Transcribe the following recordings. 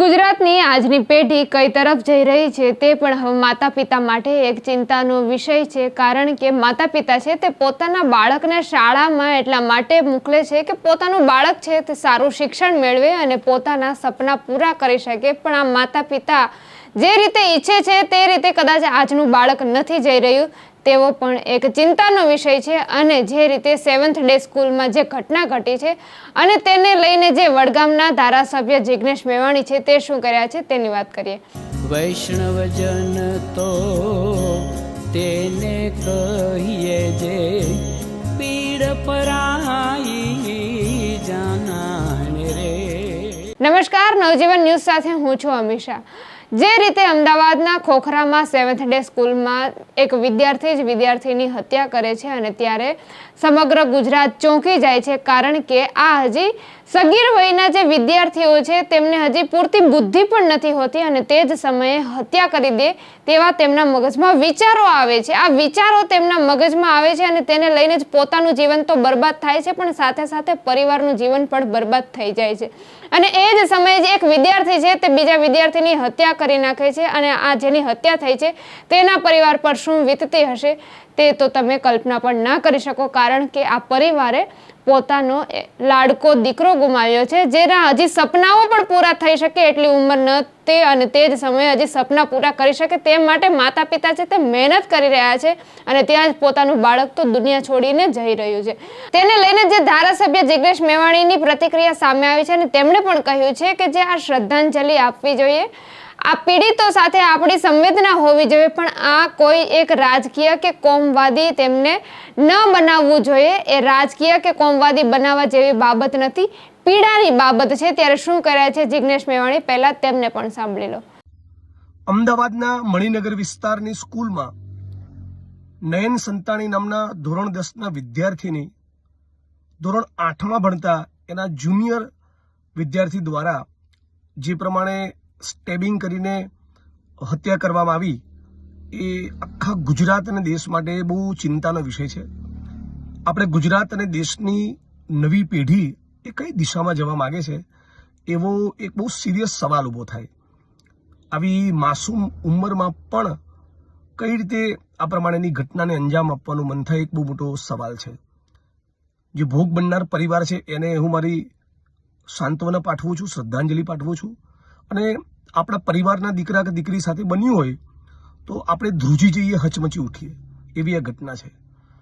ગુજરાતની આજની પેઢી કઈ તરફ જઈ રહી છે તે પણ હવે માતા પિતા માટે એક ચિંતાનો વિષય છે, કારણ કે માતા પિતા છે તે પોતાના બાળકને શાળામાં એટલા માટે મોકલે છે કે પોતાનું બાળક છે તે સારું શિક્ષણ મેળવે અને પોતાના સપના પૂરા કરી શકે। પણ આ માતા પિતા જે રીતે ઈચ્છે છે તે રીતે કદાચ આજનું બાળક નથી જઈ રહ્યું તેવો પણ એક ચિંતાનો વિષય છે। અને જે રીતે 7th ડે સ્કૂલમાં જે ઘટના ઘટી છે અને તેને લઈને જે વડગામના ધારાસભ્ય જિગ્નેશ મેવાણી છે તે શું કર્યા છે તેની વાત કરીએ। વૈષ્ણવજન તો તેને કહીએ જે પીડ પરાઈ જાનાને રે। નમસ્કાર, નવજીવન ન્યૂઝ સાથે હું છું અમીષા। જે રીતે અમદાવાદના ખોખરામાં 7th ડે સ્કૂલમાં એક વિદ્યાર્થી જ વિદ્યાર્થીની હત્યા કરે છે અને ત્યારે સમગ્ર ગુજરાત ચોંકી જાય છે, કારણ કે આ હજી સગીર વયના જે વિદ્યાર્થીઓ છે તેમને હજી પૂરતી બુદ્ધિ પણ નથી હોતી અને તે જ સમયે હત્યા કરી દે તેવા તેમના મગજમાં વિચારો આવે છે। આ વિચારો તેમના મગજમાં આવે છે અને તેને લઈને જ પોતાનું જીવન તો બરબાદ થાય છે, પણ સાથે સાથે પરિવારનું જીવન પણ બરબાદ થઈ જાય છે। અને એ જ સમયે જે એક વિદ્યાર્થી છે તે બીજા વિદ્યાર્થીની હત્યા કરી નાખે છે અને આ જેની હત્યા થઈ છે તેના પરિવાર પર શું વીતતી હશે તે તો તમે કલ્પના પણ ના કરી શકો, કારણ કે આ પરિવારે પોતાનો લાડકો દીકરો ગુમાવ્યો છે, જેના હજી સપનાઓ પણ પૂરા થઈ શકે એટલી ઉંમર નથી અને તે જ સમયે હજી સપના પૂરા કરી શકે તે માટે માતા પિતા છે તે મહેનત કરી રહ્યા છે અને ત્યાં જ પોતાનું બાળક તો દુનિયા છોડીને જઈ રહ્યું છે। તેને લઈને જે ધારાસભ્ય જિગ્નેશ મેવાણીની પ્રતિક્રિયા સામે આવી છે અને તેમણે પણ કહ્યું છે કે જે આ શ્રદ્ધાંજલિ આપવી જોઈએ, આ પીડિતો સાથે આપણી સંવેદના હોવી જોઈએ, પણ આ કોઈ એક રાજકીય કે કોમવાદી તેમને ન બનાવવું જોઈએ। એ રાજકીય કે કોમવાદી બનાવવા જેવી બાબત નથી, પીડાની બાબત છે। ત્યારે શું કર્યા છે જિગ્નેશ મેવાણી, પહેલા તેમને પણ સાંભળી લો। અમદાવાદના મણિનગર વિસ્તારની સ્કૂલમાં નયન સંતાણી નામના ધોરણ 10ના વિદ્યાર્થીની ધોરણ 8માં ભણતા એના જુનિયર વિદ્યાર્થી દ્વારા જે પ્રમાણે સ્ટેબિંગ કરીને હત્યા કરવામાં આવી એ આખા ગુજરાત અને દેશ માટે બહુ ચિંતાનો વિષય છે। આપણે ગુજરાત અને દેશની નવી પેઢી એ કઈ દિશામાં જવા માંગે છે એવો એક બહુ સિરિયસ સવાલ ઊભો થાય। આવી માસૂમ ઉંમરમાં પણ કઈ રીતે આ પ્રમાણેની ઘટનાને અંજામ આપવાનું મન થાય એક બહુ મોટો સવાલ છે। જે ભોગ બનનાર પરિવાર છે એને હું મારી સાંત્વના પાઠવું છું, શ્રદ્ધાંજલિ પાઠવું છું। અને આપણા પરિવારના દીકરા કે દીકરી સાથે બન્યું હોય તો આપણે ધ્રુજી જઈએ, હચમચી ઉઠીએ, એવી આ ઘટના છે।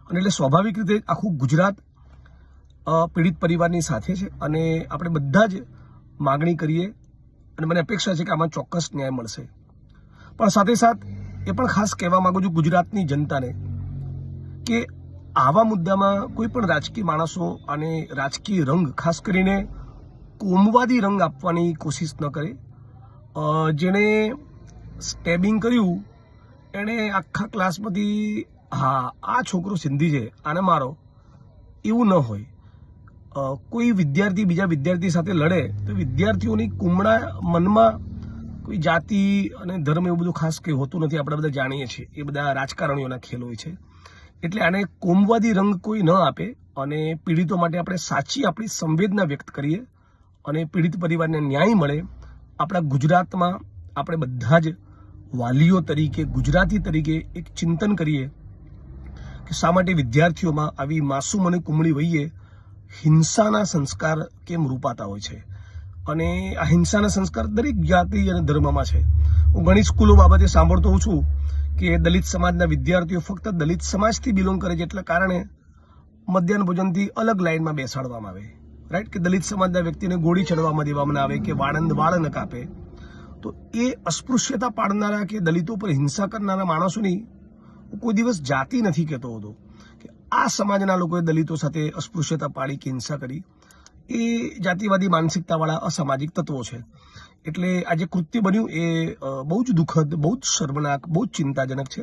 અને એટલે સ્વાભાવિક રીતે આખું ગુજરાત પીડિત પરિવારની સાથે છે અને આપણે બધા જ માગણી કરીએ અને મને અપેક્ષા છે કે આમાં ચોક્કસ ન્યાય મળશે। પણ સાથે સાથ એ પણ ખાસ કહેવા માંગુ છું ગુજરાતની જનતાને કે આવા મુદ્દામાં કોઈ પણ રાજકીય માણસો અને રાજકીય રંગ, ખાસ કરીને કોમવાદી રંગ આપવાની કોશિશ ન કરે। જેણે સ્ટેબિંગ કર્યું એણે આખા ક્લાસમાંથી હા આ છોકરો સિંધી છે આને મારો એવું ન હોય। કોઈ વિદ્યાર્થી બીજા વિદ્યાર્થી સાથે લડે તો વિદ્યાર્થીઓની કુમળા મનમાં કોઈ જાતિ અને ધર્મ એવું બધું ખાસ કંઈ હોતું નથી, આપણે બધા જાણીએ છીએ, એ બધા રાજકારણીઓના ખેલ હોય છે। એટલે આને કોમવાદી રંગ કોઈ ન આપે અને પીડિતો માટે આપણે સાચી આપણી સંવેદના વ્યક્ત કરીએ અને પીડિત પરિવારને ન્યાય મળે। આપણા ગુજરાતમાં આપણે બધા જ વાલીઓ તરીકે, ગુજરાતી તરીકે એક ચિંતન કરીએ કે શા માટે વિદ્યાર્થીઓમાં આવી માસૂમ અને કુમળી વયે હિંસાના સંસ્કાર કેમ રૂપાતા હોય છે। અને આ હિંસાના સંસ્કાર દરેક જાતિ અને ધર્મમાં છે। હું ઘણી સ્કૂલો બાબતે સાંભળતો હોઉં છું કે દલિત સમાજના વિદ્યાર્થીઓ ફક્ત દલિત સમાજથી બિલોંગ કરે છે એટલા કારણે મધ્યાહન ભોજનથી અલગ લાઈનમાં બેસાડવામાં આવે, રાઈટ, કે દલિત સમાજના વ્યક્તિને ગોળી ચડવામાં દેવામાં આવે કે વાળ ન કાપે। તો એ અસ્પૃશ્યતા પાડનારા કે દલિતો પર હિંસા કરનારા માણસોની હું કોઈ દિવસ જાતિ નથી કહેતો હતો કે આ સમાજના લોકોએ દલિતો સાથે અસ્પૃશ્યતા પાડી કે હિંસા કરી, એ જાતિવાદી માનસિકતાવાળા અસામાજિક તત્વો છે। એટલે આ જે કૃત્ય બન્યું એ બહુ જ દુઃખદ, બહુ જ શર્મનાક, બહુ જ ચિંતાજનક છે।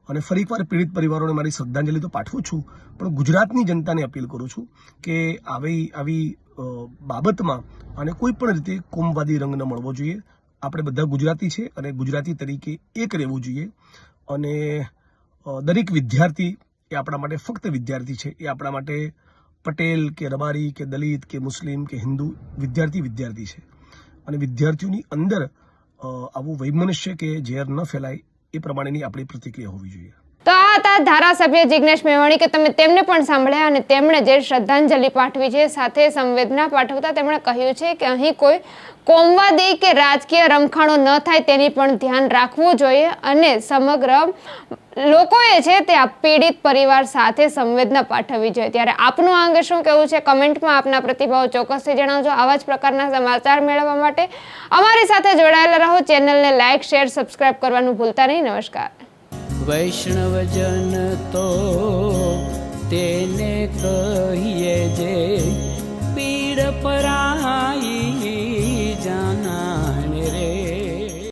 અને ફરી એકવાર પીડિત પરિવારોને મારી શ્રદ્ધાંજલિ તો પાઠવું છું, પણ ગુજરાતની જનતાને અપીલ કરું છું કે આવી બાબતમાં અને કોઈ પણ રીતે કોમવાદી રંગ ન મળવો જોઈએ। આપણે બધા ગુજરાતી છે અને ગુજરાતી તરીકે એક રહેવું જોઈએ। અને દરેક વિદ્યાર્થી એ આપણા માટે ફક્ત વિદ્યાર્થી છે, એ આપણા માટે પટેલ કે રબારી કે દલિત કે મુસ્લિમ કે હિન્દુ વિદ્યાર્થી છે। અને વિદ્યાર્થીઓની અંદર આવું વૈમનસ્ય કે ઝેર ન ફેલાય એ પ્રમાણેની આપણી પ્રતિક્રિયા હોવી જોઈએ. તો આ હતા ધારાસભ્ય જિગ્નેશ મેવાણી કે તમે તેમને પણ સાંભળ્યા અને તેમણે જે શ્રદ્ધાંજલિ પાઠવી છે સાથે સંવેદના પાઠવતા તેમણે કહ્યું છે કે અહીં કોઈ કોમવાદી કે રાજકીય રમખાણો ન થાય તેની પણ ધ્યાન રાખવું જોઈએ અને સમગ્ર લોકોએ છે તે આ પીડિત પરિવાર સાથે સંવેદના પાઠવવી જોઈએ. ત્યારે આપનું આ અંગે શું કહેવું છે કમેન્ટમાં આપના પ્રતિભાવો ચોક્કસથી જણાવજો. આવા જ પ્રકારના સમાચાર મેળવવા માટે અમારી સાથે જોડાયેલા રહો. ચેનલને લાઇક, શેર, સબસ્ક્રાઇબ કરવાનું ભૂલતા નહીં. નમસ્કાર. વૈષ્ણવજન તો તેને કહીએ જે પીડ પરાઈ.